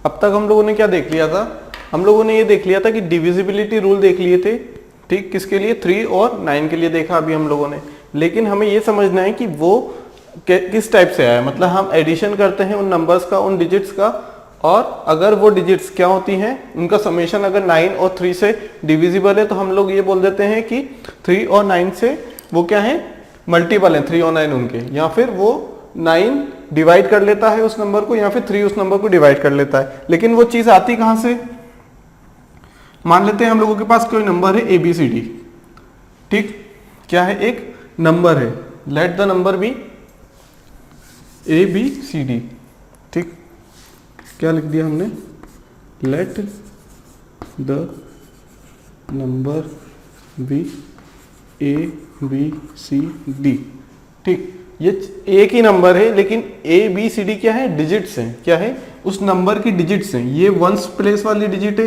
अब तक हम लोगों ने क्या देख लिया था, हम लोगों ने ये देख लिया था कि डिविजिबिलिटी रूल देख लिए थे, ठीक, किसके लिए, 3 और 9 के लिए देखा अभी हम लोगों ने। लेकिन हमें ये समझना है कि वो किस टाइप से आया, मतलब हम एडिशन करते हैं उन नंबर्स का, उन डिजिट्स का, और अगर वो डिजिट्स क्या होती हैं, उनका समेशन अगर 9 और 3 से डिविजिबल है तो हम लोग ये बोल देते हैं कि 3 और 9 से वो क्या है, मल्टीपल है 3 और 9 उनके, या फिर वो 9 डिवाइड कर लेता है उस नंबर को, या फिर 3 उस नंबर को डिवाइड कर लेता है। लेकिन वो चीज आती कहां से, मान लेते हैं हम लोगों के पास कोई नंबर है ABCD, ठीक, क्या है, एक नंबर है, let the number be ABCD, ठीक, क्या लिख दिया हमने, let the number be ABCD, ठीक, ये एक ही नंबर है लेकिन ABCD क्या है, डिजिट्स हैं, क्या है, उस नंबर की डिजिट्स हैं। ये 1s प्लेस वाली डिजिट है,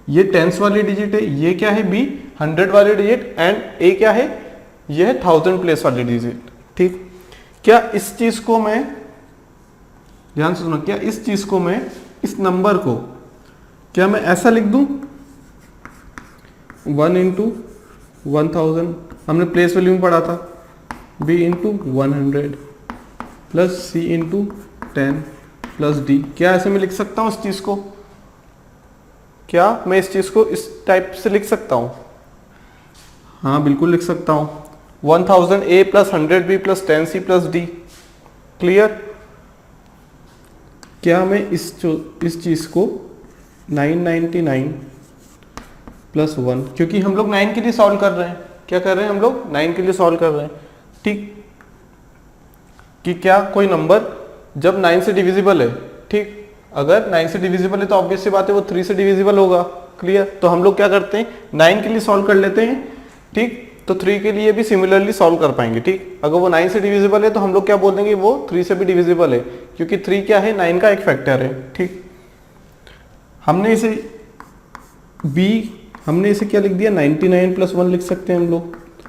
ये 10s वाली डिजिट है, ये क्या है B 100 वाली डिजिट, एंड A क्या है, ये है 1000 प्लेस वाली डिजिट, ठीक। क्या इस चीज को मैं, ध्यान से सुनो, क्या इस चीज को मैं, इस नंबर को क्या मैं ऐसा लिख दूं, 1 इंटू 1000, हमने प्लेस वैल्यू में पढ़ा था, B into 100 plus C into 10 plus D, क्या ऐसे मैं लिख सकता हूं इस चीज को, क्या मैं इस चीज को इस टाइप से लिख सकता हूं, हाँ बिल्कुल लिख सकता हूं, 1000A plus 100B plus 10C plus D, clear. क्या मैं इस चीज को 999 प्लस 1, क्योंकि हम लोग 9 के लिए सॉल्व कर रहे हैं, क्या कर रहे हैं हम लोग, 9 के लिए सॉल्व कर रहे हैं, ठीक, कि क्या कोई नंबर जब 9 से डिविजिबल है, ठीक, अगर 9 से डिविजिबल है तो ऑब्वियस सी बात है वो 3 से डिविजिबल होगा, क्लियर। तो हम लोग क्या करते हैं, 9 के लिए सॉल्व कर लेते हैं, ठीक, तो 3 के लिए भी सिमिलरली सॉल्व कर पाएंगे, ठीक। अगर वो 9 से डिविजिबल है तो हम लोग क्या बोल देंगे, वो 3 से भी डिविजिबल है, क्योंकि 3 क्या है, 9 का एक फैक्टर है, ठीक। हमने इसे क्या लिख दिया, 99 प्लस 1 लिख सकते हैं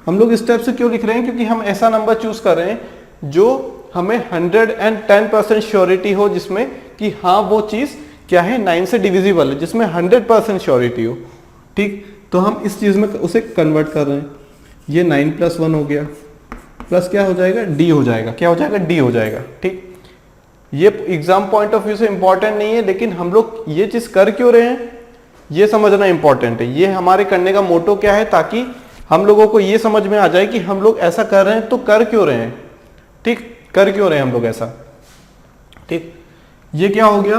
हम लोग इस टाइप से क्यों लिख रहे हैं, क्योंकि हम ऐसा नंबर चूज कर रहे हैं जो हमें 110% श्योरिटी हो, जिसमें कि हाँ वो चीज क्या है, 9 से डिविजिबल है, जिसमें 100% श्योरिटी हो, ठीक। तो हम इस चीज में उसे कन्वर्ट कर रहे हैं, ये 9 प्लस 1 हो गया, प्लस क्या हो जाएगा, D हो जाएगा, क्या हो जाएगा, D हो जाएगा, ठीक। ये एग्जाम पॉइंट ऑफ व्यू से इंपॉर्टेंट नहीं है, लेकिन हम लोग ये चीज कर क्यों रहे हैं ये समझना इंपॉर्टेंट है। ये हमारे करने का मोटो क्या है, ताकि हम लोगों को ये समझ में आ जाए कि हम लोग ऐसा कर रहे हैं तो कर क्यों रहे हैं, ठीक, कर क्यों रहे हैं हम लोग ऐसा, ठीक। ये क्या हो गया,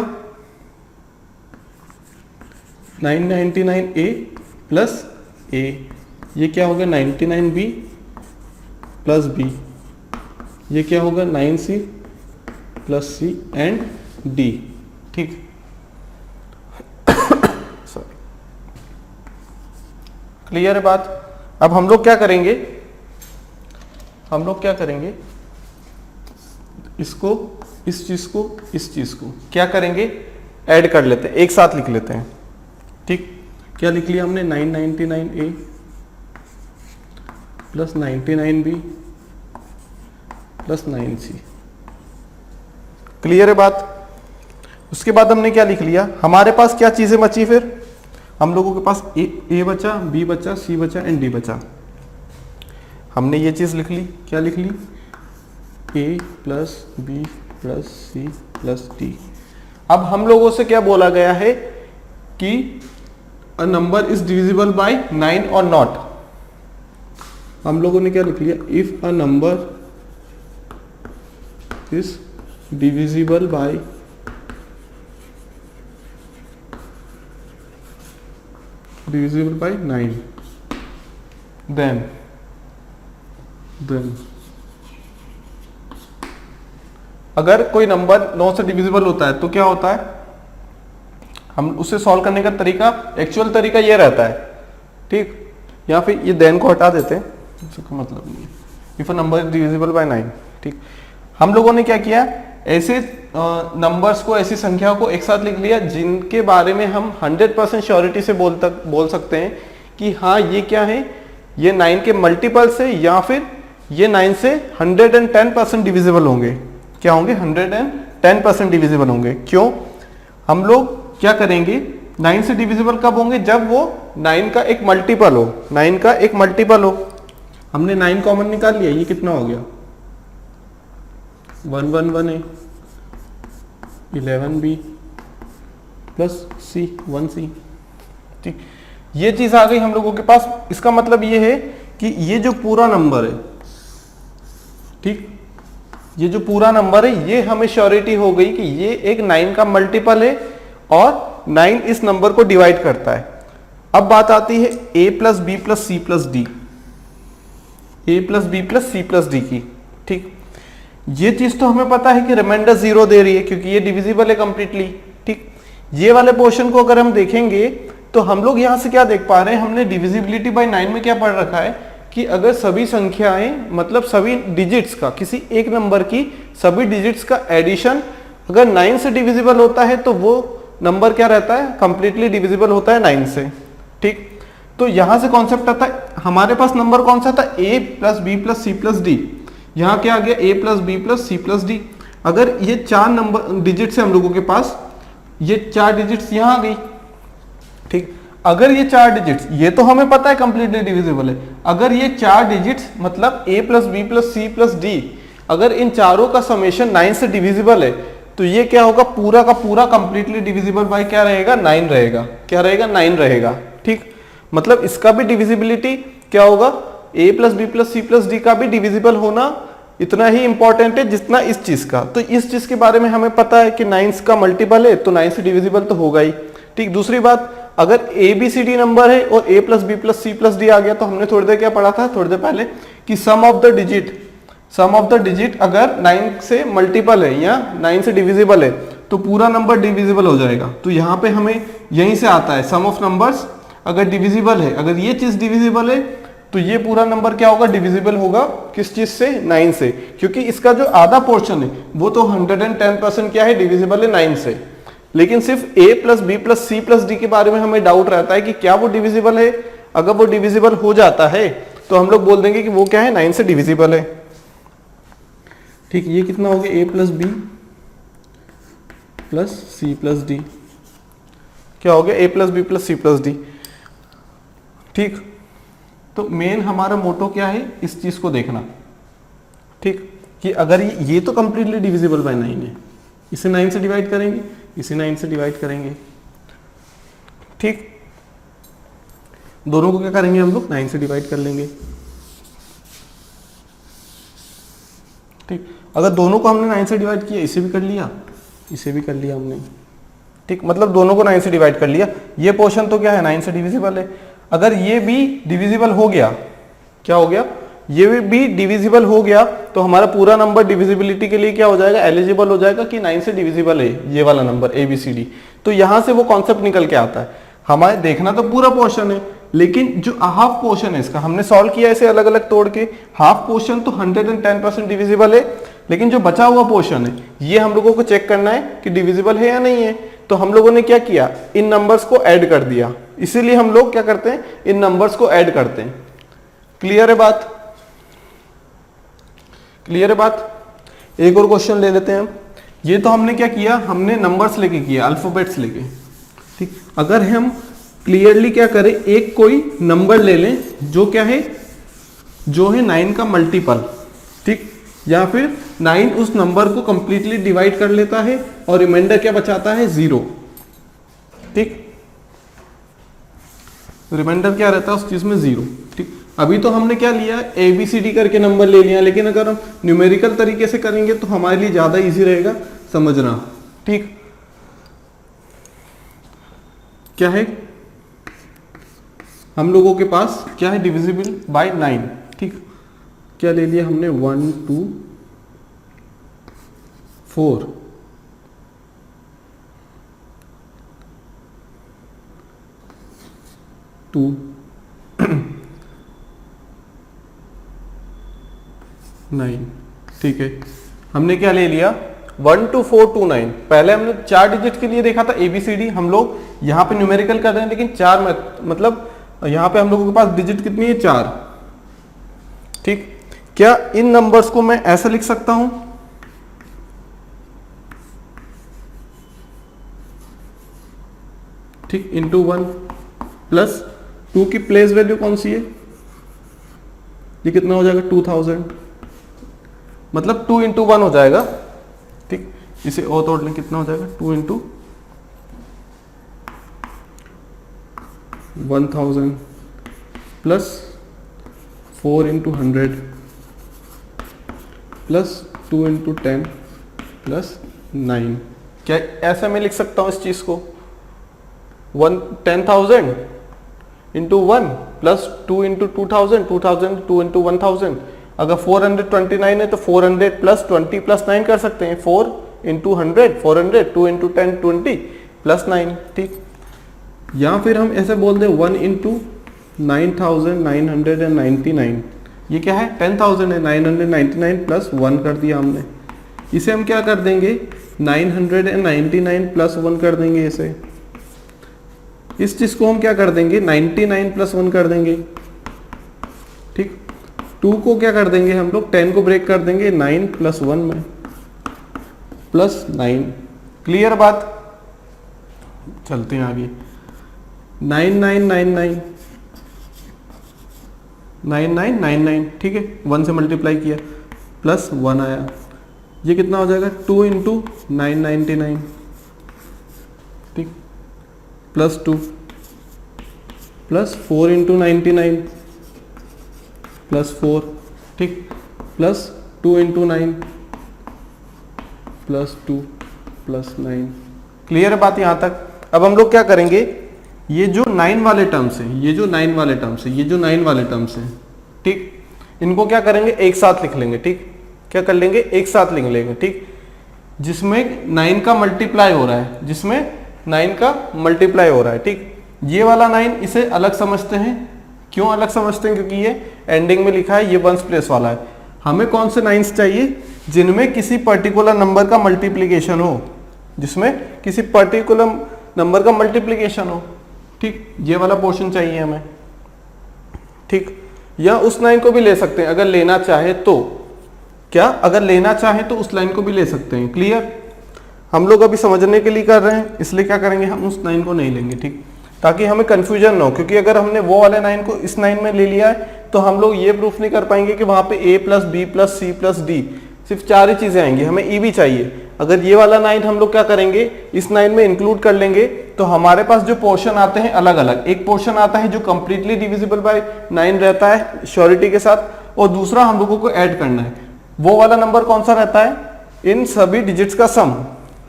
999A प्लस A, ये क्या हो गया, 99B प्लस B, ये क्या होगा, 9C plus C and D, ठीक। क्लियर है बात। अब हम लोग क्या करेंगे, इसको, इस चीज को क्या करेंगे, ऐड कर लेते हैं, एक साथ लिख लेते हैं, ठीक। क्या लिख लिया हमने, 999A plus 99B plus 9C, clear है बात। उसके बाद हमने क्या लिख लिया, हमारे पास क्या चीजें बची, फिर हम लोगों के पास A बचा, B बचा, C बचा एंड D बचा। हमने ये चीज लिख ली, क्या लिख ली, A plus B plus C plus D। अब हम लोगों से क्या बोला गया है कि अ नंबर इज डिविजिबल बाय 9 और नॉट। हम लोगों ने क्या लिख लिया, if a number is divisible by 9 then अगर कोई नंबर 9 से डिविजिबल होता है तो क्या होता है, हम उसे सॉल्व करने का तरीका, एक्चुअल तरीका ये रहता है, ठीक। या फिर ये देन को हटा देते हैं, इसका मतलब नहीं है, if a number is divisible by 9, ठीक। हम लोगों ने क्या किया, ऐसे नंबर्स को, ऐसी संख्या को एक साथ लिख लिया जिनके बारे में हम 100% श्योरिटी से बोल सकते हैं कि हाँ ये क्या है, ये 9 के मल्टीपल से, या फिर ये 9 से 110% डिविजिबल होंगे, क्या होंगे, 110% डिविजिबल होंगे। क्यों, हम लोग क्या करेंगे, 9 से डिविजिबल कब होंगे, जब वो 9 का एक मल्टीपल हो, 9 का एक मल्टीपल हो। हमने 9 कॉमन निकाल लिया, ये कितना हो गया 111a 11b plus c 1c। ठीक, ये चीज आ गई हम लोगों के पास। इसका मतलब ये है कि ये जो पूरा नंबर है, ठीक, ये जो पूरा नंबर है ये हमें श्योरिटी हो गई कि ये एक 9 का मल्टीपल है और 9 इस नंबर को डिवाइड करता है। अब बात आती है a plus B plus C plus D, a plus B plus C plus D की। ठीक, ये चीज तो हमें पता है कि रिमाइंडर 0 दे रही है क्योंकि ये डिविजिबल है कंप्लीटली। ठीक, ये वाले पोर्शन को अगर हम देखेंगे तो हम लोग यहां से क्या देख पा रहे हैं, हमने डिविजिबिलिटी बाय 9 में क्या पढ़ रखा है कि अगर सभी संख्याएं मतलब सभी डिजिट्स का, किसी एक नंबर की सभी डिजिट्स का एडिशन अगर 9 से डिविजिबल होता है तो वो नंबर क्या रहता है, कंप्लीटली डिविजिबल होता है 9 से। ठीक, तो यहां से कॉन्सेप्ट आता है, हमारे पास नंबर कौन सा था, a plus B plus C plus D. यहां क्या आ गया, a plus B plus C plus D. अगर ये 4 नंबर डिजिट्स है हम लोगों के पास, ये 4 डिजिट्स यहां आ गई। ठीक, अगर ये 4 डिजिट्स, ये तो हमें पता है कंप्लीटली डिविजिबल है, अगर ये 4 डिजिट्स मतलब a plus B plus C plus D, अगर इन चारों का समेशन 9 से डिविजिबल है तो ये क्या होगा, पूरा का पूरा कंप्लीटली डिविजिबल बाय क्या रहेगा, 9 रहेगा। क्या रहेगा, 9 रहेगा। ठीक, मतलब इसका भी डिविजिबिलिटी क्या होगा, a plus B plus C plus D का भी डिविजिबल होना इतना ही इंपॉर्टेंट है जितना इस चीज का। तो इस चीज के बारे में हमें पता है कि 9 का मल्टीपल है तो 9 से डिविजिबल तो होगा ही। ठीक, दूसरी बात, अगर A B C D number है और a plus B plus C plus D आ गया तो हमने थोड़ी देर क्या पढ़ा था, थोड़ी देर पहले, कि सम ऑफ द डिजिट अगर 9 से मल्टीपल है या 9 से डिविजिबल है तो पूरा नंबर डिविजिबल हो जाएगा। तो यहाँ पे हमें यहीं से आता है सम ऑफ नंबर्स अगर डिविजिबल है, अगर ये चीज डिविजिबल है तो ये पूरा नंबर क्या होगा, डिविजिबल होगा किस चीज से, 9 से, क्योंकि इसका जो आधा पोर्शन है वो तो 110% क्या है, डिविजिबल है 9 से। लेकिन सिर्फ a plus B plus C plus D के बारे में हमें डाउट रहता है कि क्या वो डिविजिबल है। अगर वो डिविजिबल हो जाता है तो हम लोग बोल देंगे कि वो क्या है, 9 से डिविजिबल है। ठीक, ये कितना हो गया, a plus B plus C plus D, क्या हो गया, a plus B plus C plus D. ठीक, तो मेन हमारा मोटो क्या है, इस चीज को देखना। ठीक, कि अगर ये तो कंप्लीटली डिविजिबल बाय 9 है, इसे 9 से डिवाइड करेंगे, इसे 9 से डिवाइड करेंगे। ठीक, दोनों को क्या करेंगे हम लोग, 9 से डिवाइड कर लेंगे। ठीक, अगर दोनों को हमने 9 से डिवाइड किया, इसे भी कर लिया, इसे भी कर लिया हमने। ठीक, मतलब दोनों को 9 से डिवाइड कर लिया। ये पोर्शन तो क्या है, 9 से डिविजिबल है। अगर ये भी डिविजिबल हो गया, क्या हो गया, ये भी डिविजिबल हो गया तो हमारा पूरा नंबर डिविजिबिलिटी के लिए क्या हो जाएगा, एलिजिबल हो जाएगा कि 9 से डिविजिबल है ये वाला नंबर ABCD। तो यहां से वो कॉन्सेप्ट निकल के आता है। हमारे देखना तो पूरा पोर्शन है, लेकिन जो हाफ पोर्शन है इसका हमने सॉल्व किया इसे अलग अलग तोड़ के। हाफ पोर्शन तो 110% डिविजिबल है, लेकिन जो बचा हुआ पोर्शन है ये हम लोगों को चेक करना है कि डिविजिबल है या नहीं है। तो हम लोगों ने क्या किया, इन नंबर्स को ऐड कर दिया। इसीलिए हम लोग क्या करते हैं, इन नंबर्स को ऐड करते हैं। क्लियर है बात, क्लियर है बात। एक और क्वेश्चन ले लेते हैं हम। ये तो हमने क्या किया, हमने नंबर्स लेके किया, अल्फाबेट्स लेके। ठीक, अगर हम क्लियरली क्या करें, एक कोई नंबर ले लें जो क्या है, जो है 9 का मल्टीपल। ठीक, या फिर 9 उस नंबर को कंप्लीटली डिवाइड कर लेता है और रिमाइंडर क्या बचाता है, 0। ठीक, रिमाइंडर क्या रहता है उस चीज में, 0। ठीक, अभी तो हमने क्या लिया, ABCD करके नंबर ले लिया, लेकिन अगर हम न्यूमेरिकल तरीके से करेंगे तो हमारे लिए ज्यादा इजी रहेगा समझना। ठीक, क्या है, हम लोगों के पास क्या है, डिविजिबल बाय 9। ठीक, क्या ले लिया हमने, 1 2 4 2 9। ठीक है, हमने क्या ले लिया, 1 2 4 2 9। पहले हमने 4 डिजिट के लिए देखा था ABCD, हम लोग यहाँ पे न्यूमेरिकल कर रहे हैं, लेकिन 4 मतलब यहाँ पे हम लोगों के पास डिजिट कितनी है, 4। ठीक, क्या इन नंबर्स को मैं ऐसा लिख सकता हूं, ठीक, इंटू 1 प्लस 2 की प्लेस वैल्यू कौन सी है, ये कितना हो जाएगा 2000, मतलब 2 इंटू 1 हो जाएगा। ठीक, इसे और तोड़ लें, कितना हो जाएगा 2 into 1000 plus 4 into 100 plus 2 into 10 plus 9। क्या ऐसा मैं लिख सकता हूं इस चीज को, 10,000 इंटू 1 प्लस 2 इंटू 2000, 2 इंटू 1000। अगर 429 है तो 400 प्लस 20 प्लस 9 कर सकते हैं, 4 इंटू 100 400, 2 इंटू 10 20 प्लस 9। ठीक, या फिर हम ऐसे बोल दें 1 इंटू 9999, ये क्या है 10,000 है, 999 प्लस 1 कर दिया हमने। इसे हम क्या कर देंगे 999 प्लस 1 कर देंगे। इस चीज को हम क्या कर देंगे 99 प्लस 1 कर देंगे। ठीक, 2 को क्या कर देंगे हम लोग 10 को ब्रेक कर देंगे 9 प्लस 1 में प्लस 9। क्लियर बात, चलते हैं आगे। 9999, ठीक है, 1 से मल्टीप्लाई किया प्लस 1 आया, ये कितना हो जाएगा 2 इंटू 999, ठीक, प्लस 2 प्लस 4 इंटू 99 प्लस 4, ठीक, plus 2 into 9 plus 2 plus 9। Clear है बात यहाँ तक। अब हम लोग क्या करेंगे, ये जो 9 वाले टर्म्स हैं, ये जो 9 वाले टर्म्स हैं, ये जो 9 वाले टर्म्स हैं, ठीक, इनको क्या करेंगे एक साथ लिख लेंगे। ठीक, क्या कर लेंगे एक साथ लिख लेंगे। ठीक, जिसमें 9 का मल्टीप्लाई हो रहा है, जिसमें 9 का मल्टीप्लाई हो रहा है। ठीक, ये वाला 9 इसे अलग समझते हैं। क्यों अलग समझते हैं, क्योंकि ये एंडिंग में लिखा है, ये वंस प्लेस वाला है। हमें कौन से 9s चाहिए, जिनमें किसी पर्टिकुलर नंबर का मल्टीप्लीकेशन हो, जिसमें किसी पर्टिकुलर नंबर का मल्टीप्लीकेशन हो। ठीक, ये वाला पोर्शन चाहिए हमें। ठीक, या उस 9 को भी ले सकते हैं अगर लेना चाहे तो। क्या, अगर लेना चाहे तो उस लाइन को भी ले सकते हैं। क्लियर, हम लोग अभी समझने के लिए कर रहे हैं, इसलिए क्या करेंगे हम उस 9 को नहीं लेंगे। ठीक, ताकि हमें कंफ्यूजन ना हो, क्योंकि अगर हमने वो वाले 9 को इस 9 में ले लिया है तो हम लोग ये प्रूफ नहीं कर पाएंगे कि वहां पे a plus B plus C plus D, सिर्फ 4 ही चीजें आएंगी, हमें e भी चाहिए। अगर ये वाला 9 हम लोग क्या करेंगे इस 9 में इंक्लूड कर लेंगे तो हमारे पास जो पोर्शन आते हैं अलग अलग, एक पोर्शन आता है जो कंप्लीटली डिविजिबल बाय 9 रहता है श्योरिटी के साथ, और दूसरा हम लोगों को ऐड करना है। वो वाला नंबर कौन सा रहता है, इन सभी डिजिट्स का सम।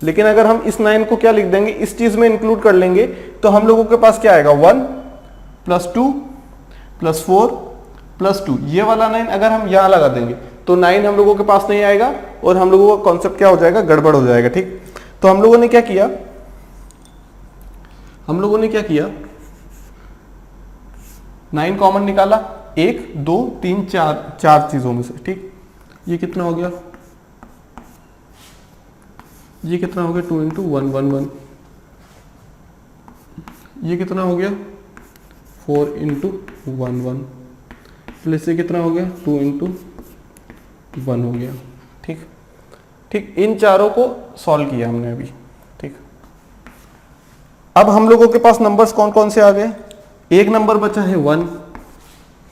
लेकिन अगर हम इस 9 को क्या लिख देंगे, इस चीज में इंक्लूड कर लेंगे, तो हम लोगों के पास क्या आएगा 1 प्लस 2 प्लस 4 प्लस 2। ये वाला 9 अगर हम यहां लगा देंगे तो 9 हम लोगों के पास नहीं आएगा और हम लोगों का कॉन्सेप्ट क्या हो जाएगा, गड़बड़ हो जाएगा। ठीक, तो हम लोगों ने क्या किया, 9 कॉमन निकाला, 1 2 3 4 चीजों में से। ठीक, ये कितना हो गया, ये कितना हो गया 2 इंटू 1 1 1, ये कितना हो गया 4 इंटू 1 1, प्लस ये कितना हो गया 2 इंटू 1 हो गया। ठीक, ठीक, इन चारों को सॉल्व किया हमने अभी। ठीक, अब हम लोगों के पास नंबर्स कौन कौन से आ गए, एक नंबर बचा है 1,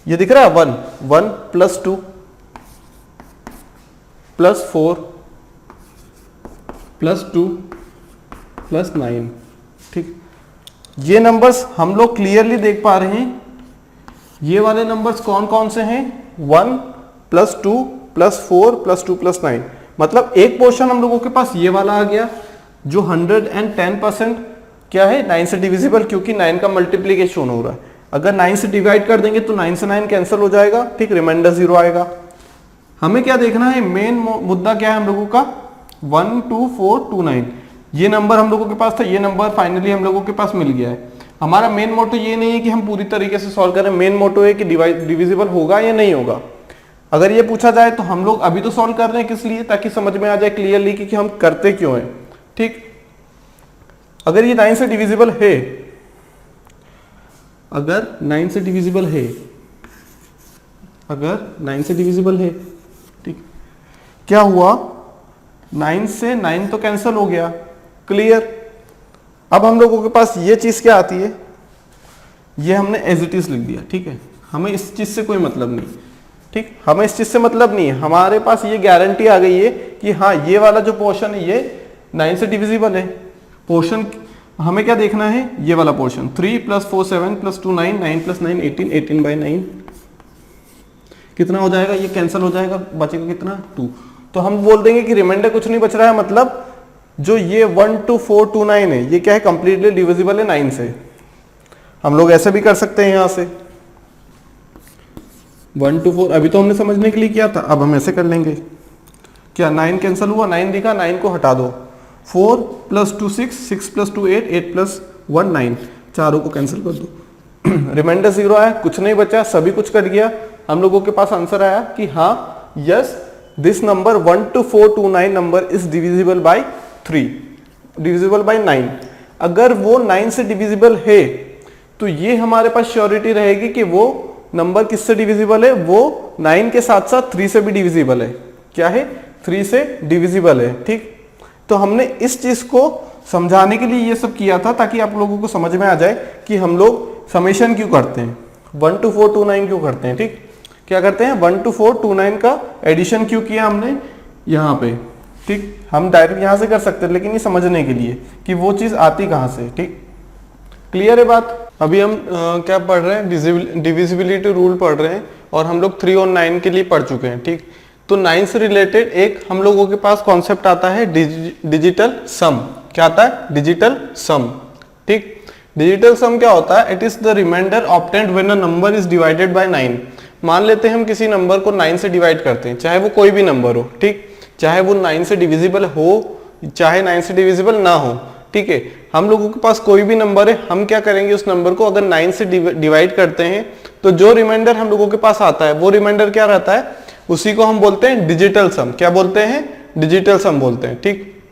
ये दिख रहा है 1 1 प्लस 2 प्लस 4 प्लस 2 प्लस 9। ठीक, ये नंबर्स हम लोग क्लियरली देख पा रहे हैं। ये वाले नंबर्स कौन कौन से हैं, 1 प्लस 2 प्लस 4 प्लस 2 प्लस 9। मतलब एक पोर्शन हम लोगों के पास ये वाला आ गया जो 110% क्या है 9 से डिविजिबल, क्योंकि 9 का मल्टीप्लीकेशन हो रहा है। अगर 9 से डिवाइड कर देंगे तो 9 से 9 कैंसिल हो जाएगा। ठीक, रिमाइंडर 0 आएगा। हमें क्या देखना है, मेन मुद्दा क्या है हम लोगों का, 1 2 4 2 9। ये नंबर हम लोगों के पास था, ये नंबर फाइनली हम लोगों के पास मिल गया है। हमारा मेन मोटो ये नहीं है कि हम पूरी तरीके से सॉल्व करें, मेन मोटो है कि डिविजिबल होगा या नहीं होगा। अगर ये पूछा जाए तो हम लोग अभी तो सॉल्व कर रहे हैं, किस लिए, ताकि समझ में आ जाए क्लियरली कि हम करते क्यों हैं। ठीक, अगर ये 9 से डिविजिबल है, अगर 9 से डिविजिबल है, अगर 9 से डिविजिबल है, ठीक, क्या हुआ 9 से 9 तो कैंसिल हो गया, क्लियर। अब हम लोगों के पास ये चीज क्या आती है, ये हमने एज इट इज लिख दिया, ठीक है। हमें इस चीज से कोई मतलब नहीं, ठीक, हमें इस चीज से मतलब नहीं है। हमारे पास ये गारंटी आ गई है कि हाँ ये वाला जो पोर्शन है ये 9 से डिविजिबल है। पोर्शन हमें क्या देखना है, ये वाला पोर्शन 3 + 4 7 + 2 9 9 + 9 18 18/9 कितना हो जाएगा, ये कैंसिल हो जाएगा, बचेगा कितना 2। तो हम बोल देंगे कि रिमाइंडर कुछ नहीं बच रहा है, मतलब जो ये 1 2 4 2 9 है ये क्या है, कंप्लीटली डिविजिबल है 9 से। हम लोग ऐसे भी कर सकते हैं, यहां से 1 2 4 अभी तो हमने समझने के लिए किया था, अब हम ऐसे कर लेंगे। क्या 9 कैंसिल हुआ, 9 दिखा, 9 को हटा दो, 4 + 2 6 6 + 2 8 8 + 1 9, चारों को कैंसिल कर दो। रिमाइंडर 0 आया, कुछ नहीं बचा, सभी कुछ कट गया। हम लोगों के पास आंसर आया कि हाँ yes this number 1 2 4 2 9 number is divisible by 3, divisible by 9। अगर वो 9 से डिविजिबल है तो ये हमारे पास श्योरिटी रहेगी कि वो नंबर किससे डिविजिबल है, वो 9 के साथ साथ 3 से भी डिविजिबल है। क्या है, 3 से डिविजिबल है, ठीक। तो हमने इस चीज को समझाने के लिए ये सब किया था, ताकि आप लोगों को समझ में आ जाए कि हम लोग समेशन क्यों करते हैं, 1 2 4 2 9 क्यों करते हैं, ठीक। क्या करते हैं, 1 2 4 2 9 का एडिशन क्यों किया हमने यहाँ पे, ठीक। हम डायरेक्ट यहाँ से कर सकते हैं, लेकिन ये समझने के लिए कि वो चीज आती कहाँ से, ठीक। क्लियर है बात। अभी हम क्या पढ़ रहे हैं, डिविजिबिलिटी रूल पढ़ रहे हैं, और हम लोग 3 और 9 के लिए पढ़ चुके हैं, ठीक। तो 9 से रिलेटेड एक हम लोगों के पास कॉन्सेप्ट आता है डिजिटल सम। क्या आता है, डिजिटल सम, ठीक। डिजिटल सम क्या होता है, it is the remainder obtained when a number is divided by 9। मान लेते हैं हम किसी नंबर को 9 से डिवाइड करते हैं, चाहे वो कोई भी नंबर हो, ठीक, चाहे वो 9 से डिविजिबल हो चाहे 9 से डिविजिबल ना हो, ठीक है। हम लोगों के पास कोई भी नंबर है, हम क्या करेंगे, उस नंबर को अगर 9 से डिवाइड करते हैं तो जो रिमाइंडर हम लोगों के पास आता है वो रिमाइंडर क्या रहता है, उसी को हम बोलते हैं डिजिटल सम। क्या बोलते हैं, डिजिटल सम बोलते हैं, ठीक।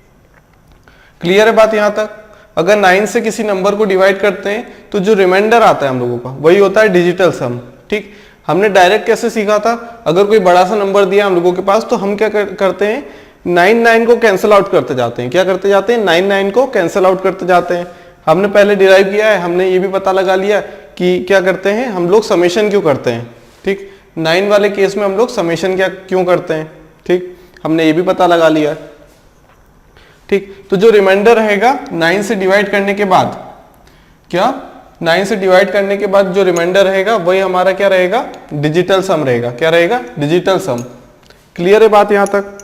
क्लियर है बात यहां तक। अगर 9 से किसी नंबर को डिवाइड करते हैं तो जो रिमाइंडर आता है हम लोगों का वही होता है डिजिटल सम, ठीक। हमने डायरेक्ट कैसे सीखा था, अगर कोई बड़ा सा नंबर दिया हम लोगों के पास तो हम क्या करते हैं, 9 9 को कैंसिल आउट करते जाते हैं। क्या करते जाते हैं, 9 9 को कैंसिल आउट करते जाते हैं। हमने पहले डिराइव किया है, हमने ये भी पता लगा लिया कि क्या करते हैं हम लोग, समेशन क्यों करते हैं, ठीक। 9 वाले केस में हम लोग समेशन क्या क्यों करते हैं, ठीक, हमने ये भी पता लगा लिया, ठीक। तो जो रिमाइंडर रहेगा 9 से डिवाइड करने के बाद, क्या 9 से डिवाइड करने के बाद जो रिमाइंडर रहेगा वही हमारा क्या रहेगा, डिजिटल सम रहेगा। क्या रहेगा, डिजिटल सम। क्लियर है बात यहां तक।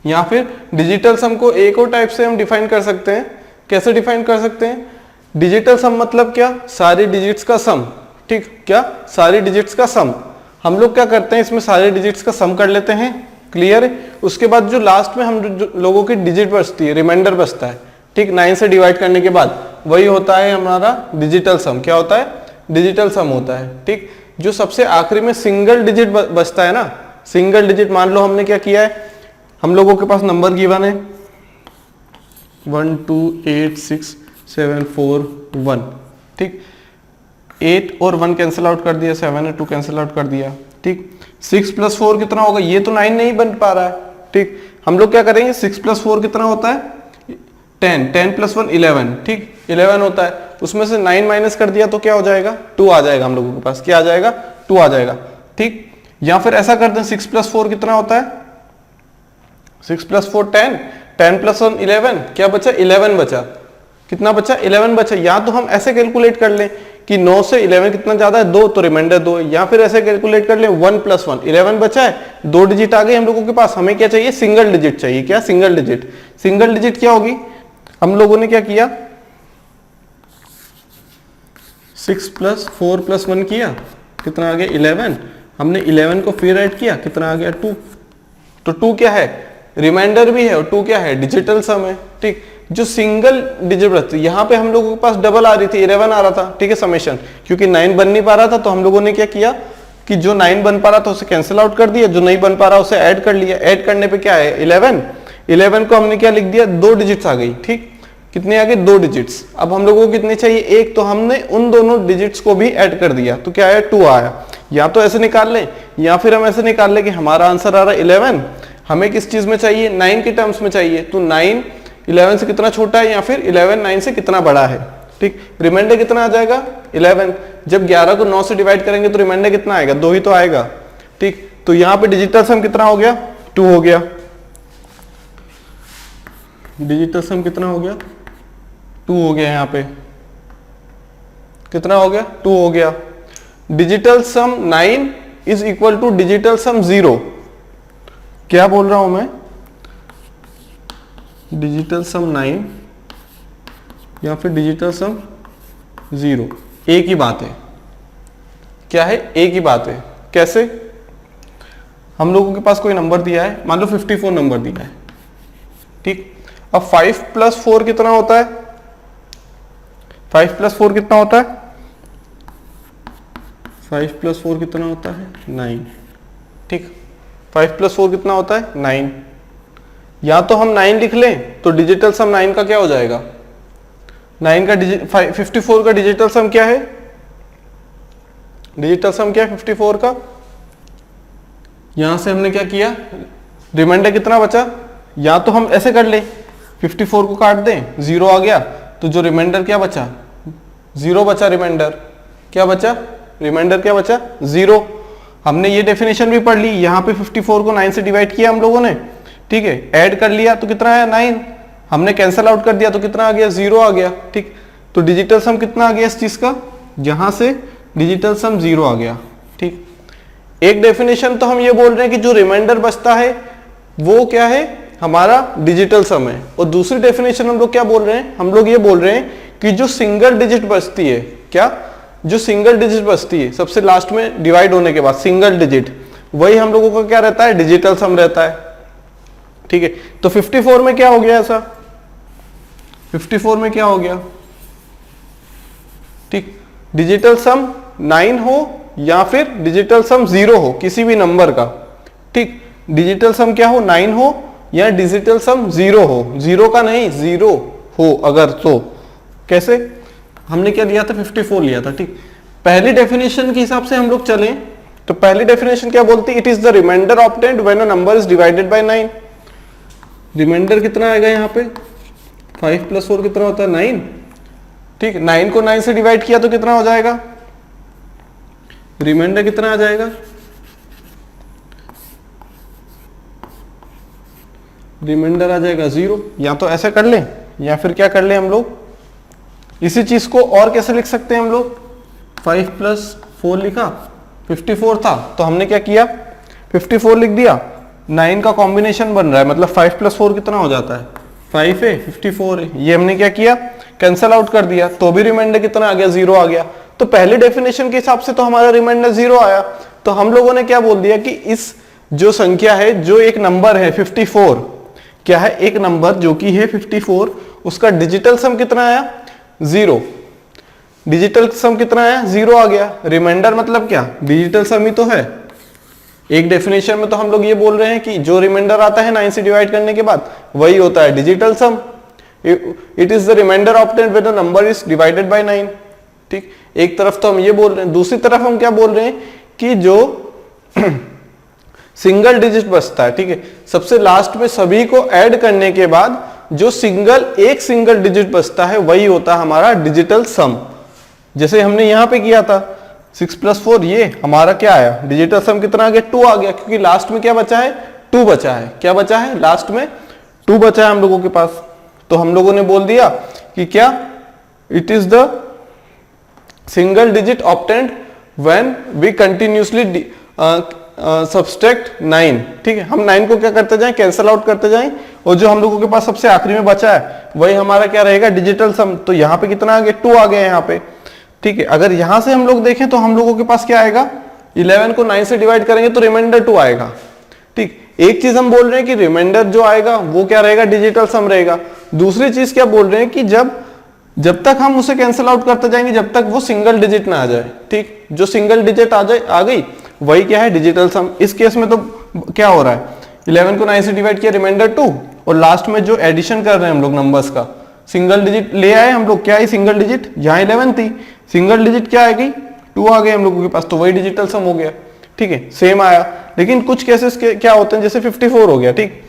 या फिर डिजिटल सम को एक और टाइप से हम डिफाइन कर सकते हैं। कैसे डिफाइन कर सकते हैं, डिजिटल सम मतलब क्या, सारी डिजिट्स का सम, ठीक। क्या, सारी डिजिट्स का सम। हम लोग क्या करते हैं, इसमें सारे डिजिट्स का सम कर लेते हैं, क्लियर है। उसके बाद जो लास्ट में हम लोगों की डिजिट बचती है, रिमाइंडर बचता है, ठीक, 9 से डिवाइड करने के बाद, वही होता है हमारा डिजिटल सम। क्या होता है, डिजिटल सम होता है, ठीक। जो सबसे आखिरी में सिंगल डिजिट बचता है ना, सिंगल डिजिट, मान लो हमने क्या किया है, हम लोगों के पास नंबर गिवन है 1 2 8 6 7 4 1, ठीक। 8 और 1 कैंसिल आउट कर दिया, 7 और 2 कैंसिल आउट कर दिया, ठीक। 6 + 4 कितना होगा, ये तो 9 नहीं बन पा रहा है, ठीक। हम लोग क्या करेंगे, 6 + 4 कितना होता है, 10 10 + 1 11, ठीक, 11 होता है। उसमें से 9 माइनस कर दिया तो क्या हो जाएगा, 2 आ जाएगा हम लोगों के पास। क्या आ जाएगा, 2 आ जाएगा, ठीक। या फिर ऐसा कर दें, 6 + 4 कितना होता है, 6 + 4 10 10 + 1 11, क्या बचा, 11 बचा। कितना बचा, 11 बचा। या तो हम ऐसे कैलकुलेट कर लें कि 9 से 11 कितना ज्यादा है, 2, तो रिमाइंडर 2 है। या फिर ऐसे कैलकुलेट कर लें 1 + 1 11 बचा है, 2 डिजिट आ गई हम लोगों के पास। हमें क्या चाहिए, सिंगल डिजिट चाहिए। क्या, सिंगल डिजिट। सिंगल डिजिट क्या होगी, हम लोगों ने क्या किया, 6 + 4 + 1 किया, कितना आ गया 11। हमने 11 को फिर ऐड किया, कितना आ गया 2। तो 2 क्या है, रिमाइंडर भी है, और 2 क्या है, डिजिटल सम है, ठीक। जो सिंगल डिजिट रहती है, यहाँ पे हम लोगों के पास डबल आ रही थी, 11 आ रहा था, ठीक है, समेशन, क्योंकि 9 बन नहीं पा रहा था। तो हम लोगों ने क्या किया कि जो 9 बन पा रहा था उसे कैंसिल आउट कर दिया, जो नहीं बन पा रहा उसे ऐड कर लिया। ऐड करने पे क्या है, 11 को हमने क्या लिख दिया, 2 डिजिट्स आ गई, ठीक। कितने आ गए, 2 डिजिट्स। अब हम लोगों को कितने चाहिए, 1, तो हमने उन दोनों डिजिट्स को भी ऐड कर दिया, तो क्या आया, 2 आया। या तो ऐसे निकाल लें, या फिर हम ऐसे निकाल लें कि हमारा आंसर आ रहा है 11, हमें किस चीज में चाहिए, 9 के टर्म्स में चाहिए। तो 9 11 से कितना छोटा है या फिर 11 9 से कितना बड़ा है। ठीक, रिमाइंडर कितना आ जाएगा 11। जब 11 को 9 से डिवाइड करेंगे तो रिमाइंडर कितना आएगा 2 ही तो आएगा। ठीक, तो यहाँ पे डिजिटल सम कितना हो गया 2 हो गया। डिजिटल सम कितना हो गया 2 हो गया। यहाँ पे कितना हो गया 2 हो गया। Digital sum 9 is equal to digital sum 0। क्या बोल रहा हूं मैं, डिजिटल सम 9 या फिर डिजिटल सम 0 एक ही बात है। क्या है, एक ही बात है। कैसे, हम लोगों के पास कोई नंबर दिया है, मान लो 54 नंबर दिया है। ठीक, अब 5 + 4 कितना होता है, 5 + 4 कितना होता है, 5 + 4 कितना होता है 9। ठीक, 5 + 4 कितना होता है 9। या तो हम 9 लिख लें तो डिजिटल सम 9 का क्या हो जाएगा, 9 का 54 का डिजिटल सम क्या है, डिजिटल सम क्या है 54 का। यहां से हमने क्या किया, रिमाइंडर कितना बचा, या तो हम ऐसे कर ले 54 को काट दें 0 आ गया, तो जो रिमाइंडर क्या बचा 0 बचा। रिमाइंडर क्या बचा, रिमाइंडर क्या बचा 0। हमने ये डेफिनेशन भी पढ़ ली, यहाँ पे 54 को 9 से डिवाइड किया हम लोगों ने। ठीक है, ऐड कर लिया तो कितना आया 9, हमने कैंसल आउट कर दिया तो कितना आ गया 0 आ गया। ठीक, तो डिजिटल सम कितना आ गया इस चीज का, यहां से डिजिटल सम 0 आ गया। ठीक, एक डेफिनेशन तो हम ये बोल रहे हैं कि जो रिमाइंडर बचता है वो क्या है हमारा डिजिटल सम है, और दूसरी डेफिनेशन हम लोग क्या बोल रहे हैं, हम लोग ये बोल रहे हैं कि जो सिंगल डिजिट बचती है, क्या, जो सिंगल डिजिट बचती है सबसे लास्ट में डिवाइड होने के बाद सिंगल डिजिट, वही हम लोगों का क्या रहता है डिजिटल सम रहता है। ठीक है, तो 54 में क्या हो गया ऐसा, 54 में क्या हो गया, ठीक, डिजिटल सम 9 हो या फिर डिजिटल सम 0 हो किसी भी नंबर का। ठीक, डिजिटल सम क्या हो 9 हो या डिजिटल सम 0 हो, 0 का नहीं 0 हो अगर, तो कैसे, हमने क्या लिया था 54 लिया था। ठीक, पहली डेफिनेशन के हिसाब से हम लोग चलें तो पहली डेफिनेशन क्या बोलती है, it is the remainder obtained when a number is divided by 9। Remainder कितना आएगा यहाँ पे 5 + 4 कितना होता है 9। ठीक, 9 को 9 से डिवाइड किया तो कितना हो जाएगा, रिमाइंडर कितना आ जाएगा, रिमाइंडर आ जाएगा 0। या तो ऐसे कर लें या फिर क्या कर लें हम लोग, इसी चीज को और कैसे लिख सकते हैं हम लोग, 5 + 4 लिखा, 54 था तो हमने क्या किया 54 लिख दिया, 9 का कॉम्बिनेशन बन रहा है, मतलब 5 + 4 कितना हो जाता है 5 है 54 है, ये हमने क्या किया कैंसल आउट कर दिया तो भी रिमाइंडर कितना आ गया 0 आ गया। तो पहली डेफिनेशन के हिसाब से तो हमारा रिमाइंडर 0 आया, तो हम लोगों ने क्या बोल दिया कि इस जो संख्या है, जो एक नंबर है 54, क्या है एक नंबर जो कि है 54, उसका डिजिटल सम कितना आया 0। डिजिटल सम कितना आया 0 आ गया। रिमाइंडर मतलब क्या डिजिटल सम ही तो है। एक डेफिनेशन में तो हम लोग ये बोल रहे हैं कि जो रिमाइंडर आता है 9 से डिवाइड करने के बाद वही होता है digital sum. It is the remainder obtained when the number is divided by 9। ठीक, एक तरफ तो हम ये बोल रहे हैं, दूसरी तरफ हम क्या बोल रहे हैं कि जो सिंगल डिजिट बचता है, ठीक है, सबसे लास्ट में सभी को ऐड करने के बाद जो एक सिंगल डिजिट बचता है वही होता है हमारा डिजिटल सम। जैसे हमने यहां पे किया था 6 + 4, ये हमारा क्या आया डिजिटल सम कितना आ गया 2 आ गया, क्योंकि लास्ट में क्या बचा है 2 बचा है। क्या बचा है लास्ट में 2 बचा है हम लोगों के पास। तो हम लोगों ने बोल दिया कि क्या it is the single digit obtained when we continuously subtract 9। ठीक है, हम 9 को क्या करते जाएं कैंसल आउट करते जाएं, और जो हम लोगों के पास सबसे आखिरी में बचा है वही हमारा क्या रहेगा डिजिटल सम। तो यहाँ पे कितना आ गया 2 आ गया यहाँ पे। ठीक है, अगर यहां से हम लोग देखें तो हम लोगों के पास क्या आएगा, 11 को 9 से डिवाइड करेंगे तो रिमाइंडर 2 आएगा। ठीक, एक चीज हम बोल रहे हैं कि रिमाइंडर जो आएगा वो क्या रहेगा डिजिटल सम रहेगा। दूसरी चीज क्या बोल रहे हैं कि जब तक हम उसे कैंसिल आउट करते जाएंगे जब तक वो सिंगल डिजिट ना आ जाए। ठीक, जो सिंगल डिजिट आ गई वही क्या है डिजिटल सम। इस केस में तो क्या हो रहा है 11 को 9 से डिवाइड किया रिमाइंडर 2, और लास्ट में जो एडिशन कर रहे हैं हम लोग नंबर्स का सिंगल डिजिट ले आए हम लोग। क्या है सिंगल डिजिट, यहाँ 11 थी, सिंगल डिजिट क्या आएगी 2 आ गए हम लोगों के पास, तो वही डिजिटल सम हो गया। ठीक है, सेम आया। लेकिन कुछ केसेस क्या होते हैं, जैसे 54 हो गया। ठीक,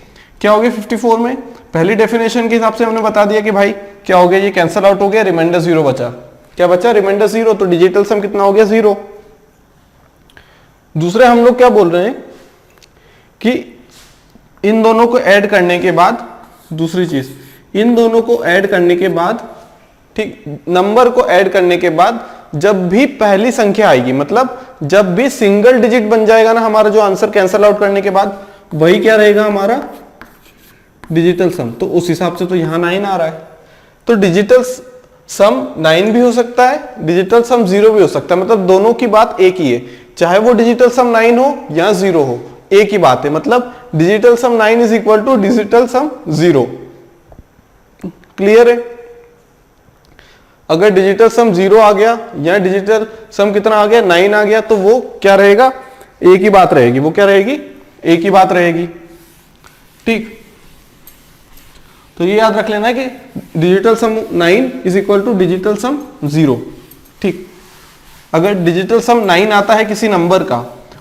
क्या हो गया 54 में? पहली डेफिनेशन के हिसाब से हमने बता दिया कि भाई क्या हो गया, ये कैंसल आउट हो गया, रिमाइंडर 0 बचा। क्या बचा? रिमाइंडर 0, तो डिजिटल सम कितना हो गया? 0। दूसरे हम लोग क्या बोल रहे हैं कि इन दोनों को ऐड करने के बाद, दूसरी चीज, इन दोनों को ऐड करने के बाद, ठीक, नंबर को ऐड करने के बाद जब भी पहली संख्या आएगी, मतलब जब भी सिंगल डिजिट बन जाएगा ना हमारा जो आंसर कैंसल आउट करने के बाद, वही क्या रहेगा हमारा डिजिटल सम। तो उस हिसाब से तो यहां 9 आ रहा है, तो डिजिटल सम 9 भी हो सकता है, डिजिटल सम 0 भी हो सकता है, मतलब दोनों की बात एक ही है, चाहे वो डिजिटल सम 9 हो या 0 हो, एक ही बात है। मतलब digital sum 9 is equal to digital sum 0। Clear है? अगर डिजिटल सम 0 आ गया या डिजिटल सम कितना आ गया 9 आ गया, तो वो क्या रहेगा? एक ही बात रहेगी। वो क्या रहेगी? एक ही बात रहेगी। ठीक, तो ये याद रख लेना कि digital sum 9 is equal to digital sum 0। ठीक, अगर डिजिटल सम 9 आता है किसी नंबर का,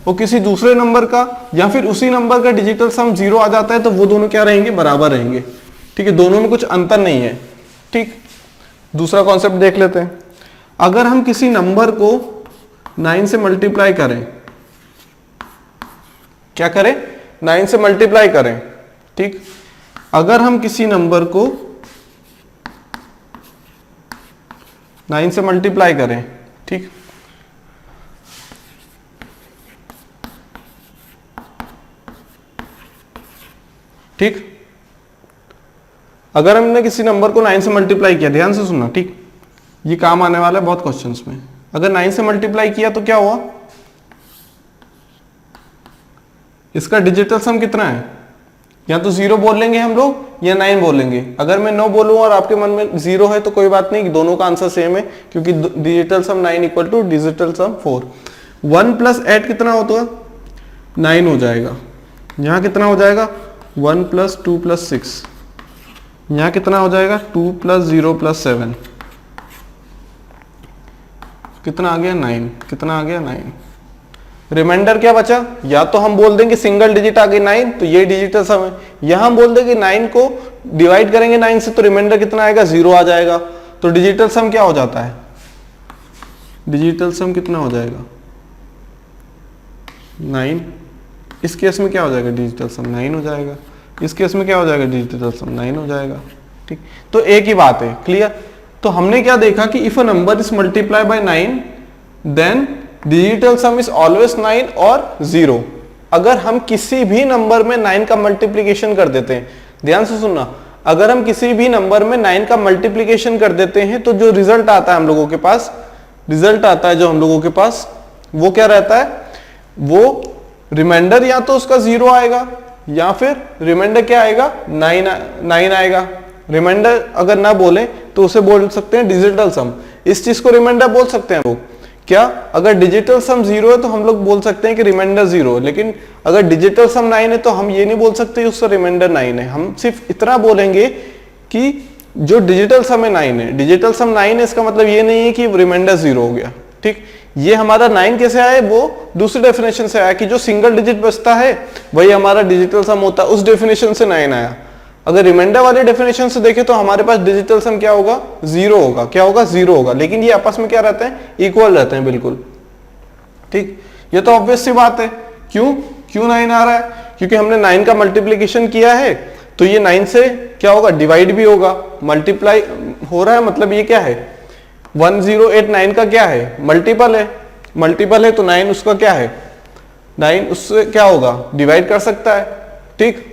वो किसी दूसरे नंबर का या फिर उसी नंबर का डिजिटल सम 0 आ जाता है, तो वो दोनों क्या रहेंगे? बराबर रहेंगे। ठीक है, दोनों में कुछ अंतर नहीं है। ठीक, दूसरा कॉन्सेप्ट देख लेते हैं। अगर हम किसी नंबर को 9 से मल्टीप्लाई करें, क्या करें? 9 से मल्टीप्लाई करें। ठीक, अगर हम किसी नंबर को 9 से मल्टीप्लाई करें, ठीक, ठीक, अगर हमने किसी नंबर को 9 से मल्टीप्लाई किया, ध्यान से सुनना, ठीक, ये काम आने वाला है बहुत क्वेश्चंस में। अगर 9 से मल्टीप्लाई किया तो क्या हुआ? इसका डिजिटल सम कितना है? या तो 0 बोल लेंगे हम लोग या 9 बोलेंगे। अगर मैं 9 बोलूं और आपके मन में 0 है तो कोई बात नहीं, दोनों का आंसर सेम है, क्योंकि digital sum 9 equal to digital sum 4। 1 plus 8 कितना होता है? 9 हो जाएगा। यहां कितना हो जाएगा? 1 प्लस 2 प्लस 6। यहां कितना हो जाएगा? 2 प्लस 0 प्लस 7। कितना आ गया? 9। कितना आ गया? 9। रिमाइंडर क्या बचा? या तो हम बोल देंगे सिंगल डिजिट आ गई 9, तो ये डिजिटल सम है, या हम बोल देंगे 9 को डिवाइड करेंगे 9 से, तो रिमाइंडर कितना आएगा? 0 आ जाएगा। तो डिजिटल सम क्या हो जाता है? डिजिटल सम कितना हो जाएगा? 9। इस केस में क्या हो जाएगा? डिजिटल सम 9 हो जाएगा। इस केस में क्या हो जाएगा? डिजिटल सम 9 हो जाएगा। ठीक, तो एक ही बात है। क्लियर? तो हमने क्या देखा कि if a number is multiply by 9 then digital sum is always 9 और 0। अगर हम किसी भी नंबर में 9 का मल्टीप्लीकेशन कर देते हैं, ध्यान से सुनना, अगर हम किसी भी नंबर में 9 का मल्टीप्लीकेशन कर देते हैं तो जो रिजल्ट आता है हम लोगों के पास, रिजल्ट आता है जो हम लोगों के पास, वो क्या रहता है? वो रिमाइंडर या तो उसका 0 आएगा या फिर रिमाइंडर क्या आएगा? 9 आएगा। रिमाइंडर अगर ना बोले तो उसे बोल सकते हैं डिजिटल सम। इस चीज को रिमाइंडर बोल सकते हैं लोग। क्या? अगर डिजिटल सम 0 है तो हम लोग बोल सकते हैं कि रिमाइंडर 0, लेकिन अगर डिजिटल सम 9 है तो हम ये नहीं बोल सकते उसका रिमाइंडर 9 है। हम सिर्फ इतना बोलेंगे कि जो डिजिटल सम है 9 है, डिजिटल सम 9 है, इसका मतलब ये नहीं है कि रिमाइंडर 0 हो गया। ठीक, ये हमारा 9 कैसे आया? वो दूसरी डेफिनेशन से आया कि जो सिंगल डिजिट बचता है वही हमारा डिजिटल सम होता है, उस डेफिनेशन से 9 आया। अगर रिमाइंडर वाले डेफिनेशन से देखें तो हमारे पास डिजिटल सम क्या होगा? 0 होगा। क्या होगा? 0 होगा। लेकिन ये आपस में क्या रहते हैं? इक्वल रहते हैं बिल्कुल। ठीक, ये तो ऑब्वियस सी बात है। क्यों 9 आ रहा है? क्योंकि हमने 9 का मल्टीप्लीकेशन किया है, तो ये 9 से क्या होगा? डिवाइड भी होगा। मल्टीप्लाई हो रहा है, मतलब ये क्या है? 1089 का क्या है? मल्टीपल है। मल्टीपल है तो 9 उसका क्या है? 9 उससे क्या होगा? डिवाइड कर सकता है। ठीक,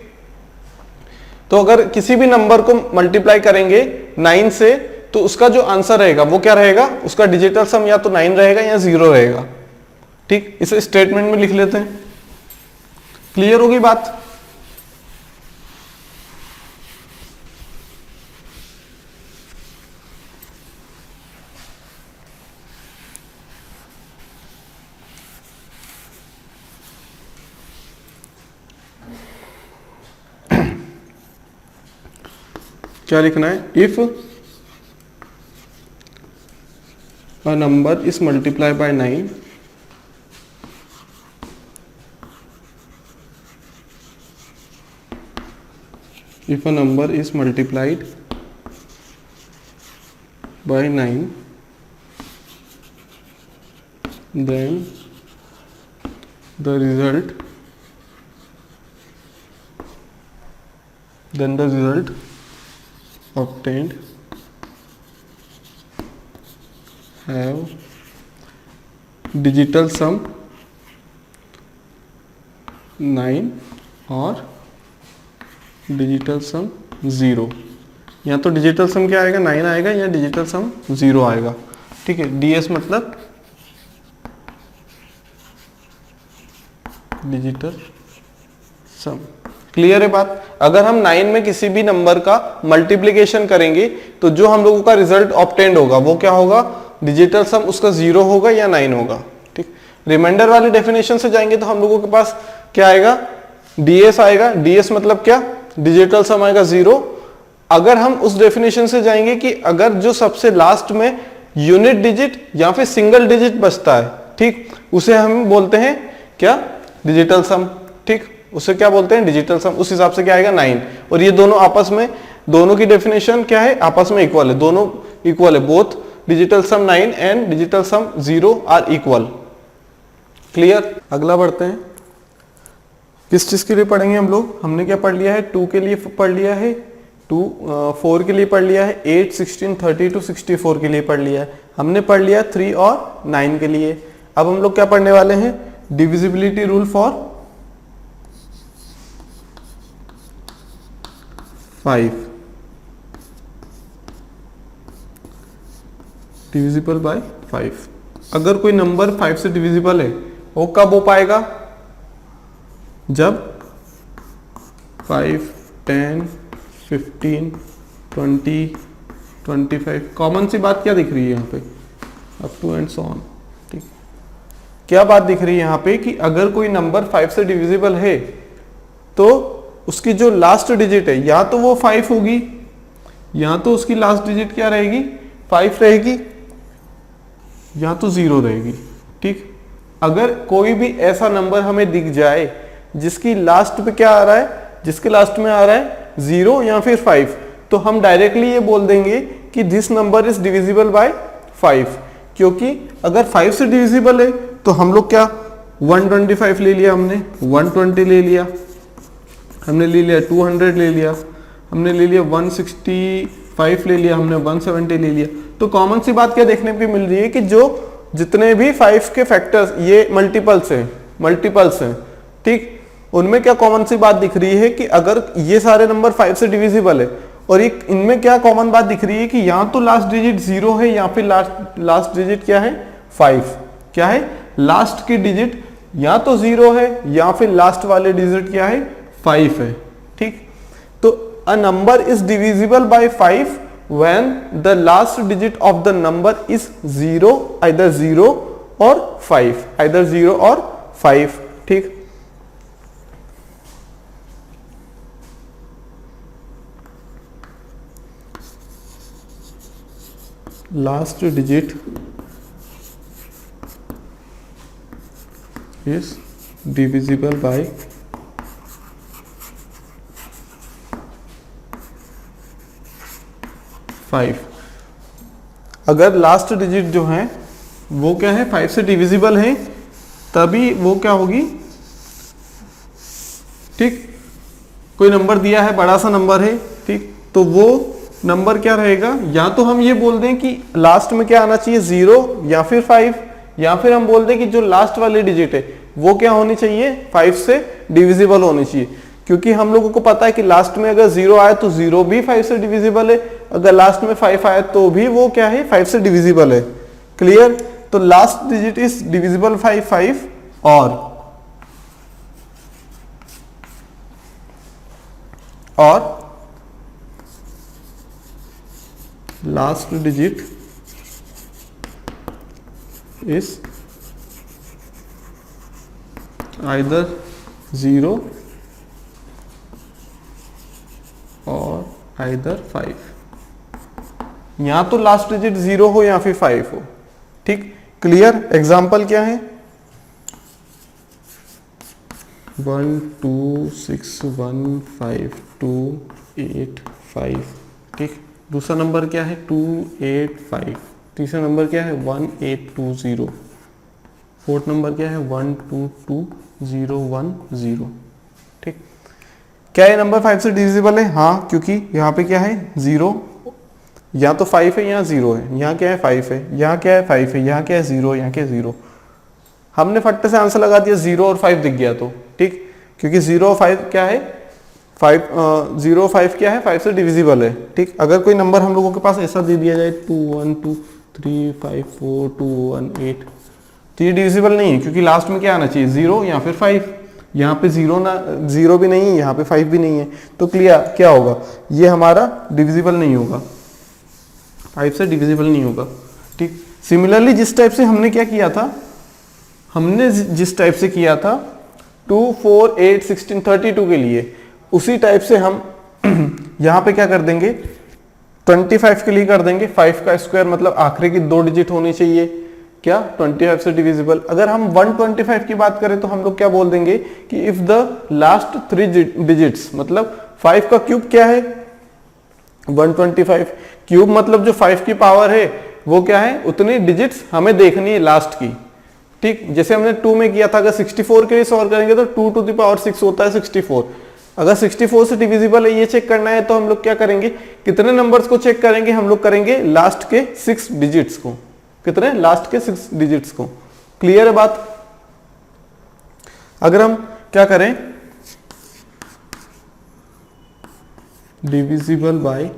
तो अगर किसी भी नंबर को मल्टीप्लाई करेंगे 9 से तो उसका जो आंसर रहेगा वो क्या रहेगा? उसका डिजिटल सम या तो 9 रहेगा या 0 रहेगा। ठीक, इसे स्टेटमेंट में लिख लेते हैं। क्लियर होगी बात? क्या लिखना है? If a number is multiply by 9 if a number is multiplied by 9 then the result obtained have digital sum 9 और डिजिटल सम 0। या तो डिजिटल सम क्या आएगा, 9 आएगा, या डिजिटल सम 0 आएगा। ठीक है, डीएस मतलब डिजिटल सम। क्लियर है बात। अगर हम 9 में किसी भी नंबर का मल्टीप्लिकेशन करेंगे तो जो हम लोगों का रिजल्ट ऑब्टेन्ड होगा वो क्या होगा, डिजिटल सम उसका 0 होगा या 9 होगा। ठीक, रिमाइंडर वाली डेफिनेशन से जाएंगे तो हम लोगों के पास क्या आएगा, डीएस आएगा। डीएस मतलब क्या, डिजिटल सम आएगा 0। अगर हम उस डेफिनेशन से जाएंगे कि अगर जो सबसे लास्ट में यूनिट डिजिट या फिर सिंगल डिजिट बचता है, ठीक, उसे हम बोलते हैं क्या, डिजिटल सम। ठीक, उसे क्या बोलते हैं, डिजिटल सम। उस हिसाब से क्या आएगा, 9। और ये दोनों आपस में, दोनों की डेफिनेशन क्या है, आपस में इक्वल है, दोनों इक्वल है। Both digital sum 9 and digital sum 0 are equal. Clear. अगला बढ़ते हैं, किस चीज के लिए पढ़ेंगे हम लोग। हमने क्या पढ़ लिया है, 2 के लिए पढ़ लिया है, 4 के लिए पढ़ लिया है, 8, 16, 32, 64 के लिए पढ़ लिया है। हमने पढ़ लिया 3 और 9 के लिए। अब हम लोग क्या पढ़ने वाले हैं, divisibility rule for 5, divisible by 5। अगर कोई नंबर 5 से डिविजिबल है वो कब हो पाएगा, जब 5, 10, 15, 20, 25। कॉमन सी बात क्या दिख रही है यहाँ पे, up to and so on. ठीक, क्या बात दिख रही है यहाँ पे कि अगर कोई नंबर 5 से डिविजिबल है तो उसकी जो लास्ट डिजिट है या तो वो 5 होगी, या तो उसकी लास्ट डिजिट क्या रहेगी, 5 रहेगी, या तो 0 रहेगी। ठीक, अगर कोई भी ऐसा नंबर हमें दिख जाए जिसकी लास्ट पे क्या आ रहा है, जिसके लास्ट में आ रहा है 0 या फिर 5, तो हम डायरेक्टली ये बोल देंगे कि this number is divisible by 5। क्योंकि अगर 5 से डिविजिबल है तो हम लोग क्या, 125 ले लिया हमने, 120 ले लिया हमने, ले लिया 200 ले लिया हमने, ले लिया 165 ले लिया हमने, 170 ले लिया। तो कॉमन सी बात क्या देखने पे मिल रही है कि जो जितने भी 5 के फैक्टर्स, ये मल्टीपल्स हैं, ठीक, उनमें क्या कॉमन सी बात दिख रही है कि अगर ये सारे नंबर 5 से डिविजिबल है, और एक इनमें क्या कॉमन बात दिख रही है कि या तो लास्ट डिजिट 0 है या फिर लास्ट डिजिट क्या है, 5। क्या है, लास्ट की डिजिट या तो 0 है या फिर लास्ट वाले डिजिट क्या है, 5 है। ठीक, तो अ number is divisible by 5 when the last digit of the number is 0, either 0 or 5, either 0 or 5। ठीक, last digit is divisible by 5। अगर लास्ट डिजिट जो है वो क्या है, 5 से डिविजिबल है, तभी वो क्या होगी। ठीक, कोई नंबर दिया है, बड़ा सा नंबर है, ठीक, तो वो नंबर क्या रहेगा, या तो हम ये बोल दें कि लास्ट में क्या आना चाहिए, 0 या फिर 5, या फिर हम बोल दें कि जो लास्ट वाली डिजिट है वो क्या होनी चाहिए, 5 से डिविजिबल होनी चाहिए। क्योंकि हम लोगों को पता है कि लास्ट में अगर 0 आया तो 0 भी 5 से डिविजिबल है, अगर लास्ट में 5 आया तो भी वो क्या है, 5 से डिविजिबल है। क्लियर। तो last digit is divisible by 5 और लास्ट डिजिट इज आइदर 0 और आइदर 5। यहां तो लास्ट डिजिट 0 हो या फिर 5 हो। ठीक, क्लियर। एग्जाम्पल क्या है, 1 2 6 1 5 2 285, ठीक। दूसरा नंबर क्या है 285, तीसरा नंबर क्या है 1820, फोर्थ नंबर क्या है 122010, ठीक। क्या ये नंबर 5 से डिविजिबल है? हाँ, क्योंकि यहाँ पे क्या है 0, यहाँ तो 5 है, यहाँ 0 है, यहाँ क्या है 5 है, यहाँ क्या है 5 है, यहाँ क्या है 0, यहाँ क्या है 0। हमने फट्टे से आंसर लगा दिया, 0 और 5 दिख गया तो, ठीक, क्योंकि 0 और 5 क्या है 0 5 क्या है 5 से डिविजिबल है, ठीक। अगर कोई नंबर हम लोगों के पास ऐसा दे दिया जाए 2 1 2 3 5 4 2 1 8, तो ये डिविजिबल नहीं है, क्योंकि लास्ट में क्या आना चाहिए 0 या फिर 5। यहाँ पे 0 भी नहीं है, यहाँ पे 5 भी नहीं है, तो क्लियर क्या होगा, ये हमारा डिविजिबल नहीं होगा, 5 से डिविजिबल नहीं होगा, ठीक। सिमिलरली जिस टाइप से हमने क्या किया था, हमने जिस टाइप से किया था 2 4 8 16 32 के लिए, उसी टाइप से हम यहाँ पे क्या कर देंगे 25 के लिए कर देंगे। 5 का स्क्वायर मतलब आखिरी की 2 डिजिट होनी चाहिए, क्या 25 से डिविजिबल। अगर हम 125 की बात करें तो हम लोग क्या बोल देंगे कि इफ द लास्ट 3 डिजिट्स, मतलब 5 का क्यूब क्या है 125, क्यूब मतलब जो 5 की पावर है वो क्या है, उतनी डिजिट्स हमें देखनी है लास्ट की, ठीक। जैसे हमने 2 में किया था, अगर 64 के लिए सॉल्व करेंगे तो 2 टू द पावर 6 होता है 64। अगर 64 से डिविजिबल है ये चेक करना है तो हम लोग क्या करेंगे, कितने नंबर्स को चेक करेंगे, हम लोग करेंगे लास्ट के 6 डिजिट्स को, कितने लास्ट के 6 डिजिट्स को। क्लियर है बात। अगर हम क्या करें डिविजिबल बाय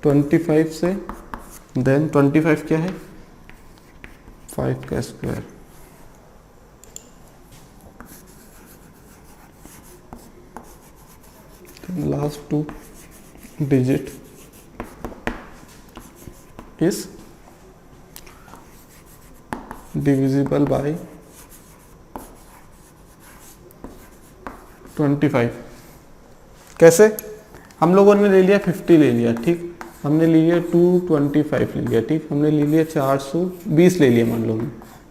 25 से, देन 25 क्या है 5 का square, last 2 digit is divisible by 25। कैसे, हम लोगों ने ले लिया 50 ले लिया, ठीक, हमने ले लिया 225 ले लिया, ठीक, हमने ले लिया 420 ले लिया मान लो,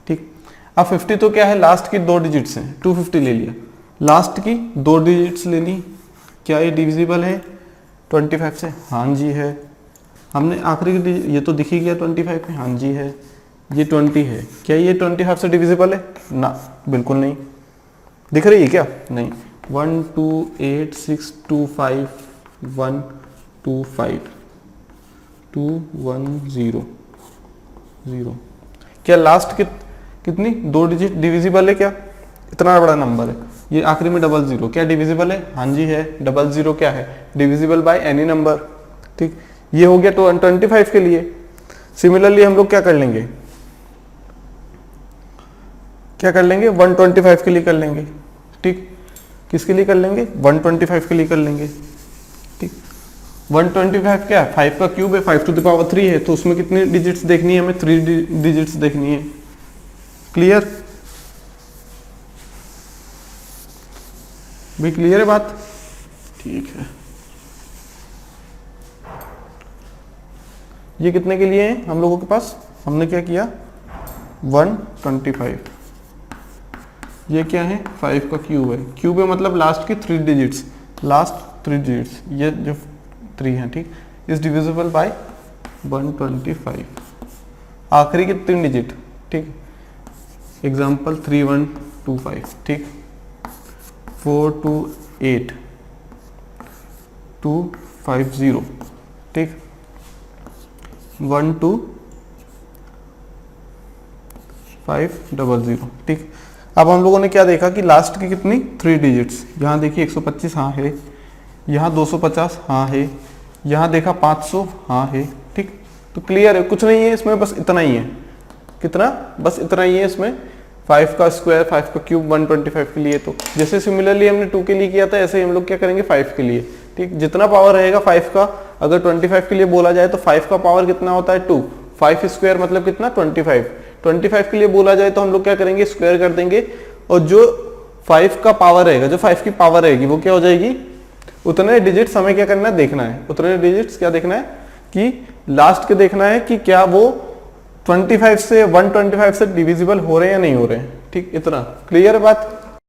ठीक। अब 50 तो क्या है लास्ट की 2 डिजिट्स हैं, 250 ले लिया, लास्ट की 2 डिजिट्स ले ली, क्या ये डिविजिबल है 25 से? हाँ जी है। हमने आखिरी ये तो दिख ही गया 25 में, हाँ जी है। ये 20 है, क्या ये 25 से डिविजिबल है? ना, बिल्कुल नहीं। दिख रही है क्या? नहीं। 1 2 8 6 2 5 1 2 5 2 1 0 0। क्या लास्ट कितनी 2 डिजिट डिविजिबल है क्या? इतना बड़ा नंबर है, ये आखिरी में 00, क्या डिविजिबल है? हाँ जी है। 00 क्या है? डिविजिबल बाय एनी नंबर, ठीक। ये हो गया 25 के लिए। सिमिलरली हम लोग क्या कर लेंगे, 125 के लिए कर लेंगे, ठीक। किसके लिए कर लेंगे? 125 के लिए कर लेंगे, ठीक। 125 क्या है? 5 का क्यूब है, 5 टू द पावर 3 है, तो उसमें कितनी डिजिट्स देखनी है हमें? 3 डिजिट्स देखनी है। क्लियर भी? क्लियर है बात? ठीक है। ये कितने के लिए है हम लोगों के पास? हमने क्या किया 125, ये क्या है 5 का क्यूब है, क्यूब है मतलब लास्ट की 3 डिजिट्स, लास्ट 3 डिजिट्स ये जो 3 है, ठीक, इज डिविजिबल बाय 125, आखिरी की 3 डिजिट, ठीक। एग्जाम्पल 3125, ठीक, 428 250, ठीक, 12500, ठीक। अब हम लोगों ने क्या देखा कि लास्ट की कितनी 3 डिजिट्स, यहाँ देखिए 125 हाँ है, यहाँ 250 हाँ है, यहाँ देखा 500 हाँ है, ठीक। तो क्लियर है, कुछ नहीं है इसमें, बस इतना ही है। कितना? बस इतना ही है इसमें। 5 का स्क्वायर 5 का क्यूब 125 के लिए, तो जैसे सिमिलरली हमने 2 के लिए किया था ऐसे हम लोग क्या करेंगे 5 के लिए, ठीक। जितना पावर रहेगा 5 का, अगर 25 के लिए बोला जाए तो 5 का पावर कितना होता है 2, 5 स्क्वायर मतलब कितना 25 के लिए बोला जाए तो हम लोग क्या करेंगे स्क्वायर कर देंगे, और जो 5 का पावर रहेगा, जो 5 की पावर रहेगी वो क्या हो जाएगी, उतने डिजिट्स हमें क्या करना है देखना है, उतने डिजिट्स क्या देखना है कि लास्ट के देखना है कि क्या वो 25 से 125 से डिविजिबल हो रहे हैं या नहीं हो रहे हैं, ठीक। इतना क्लियर बात?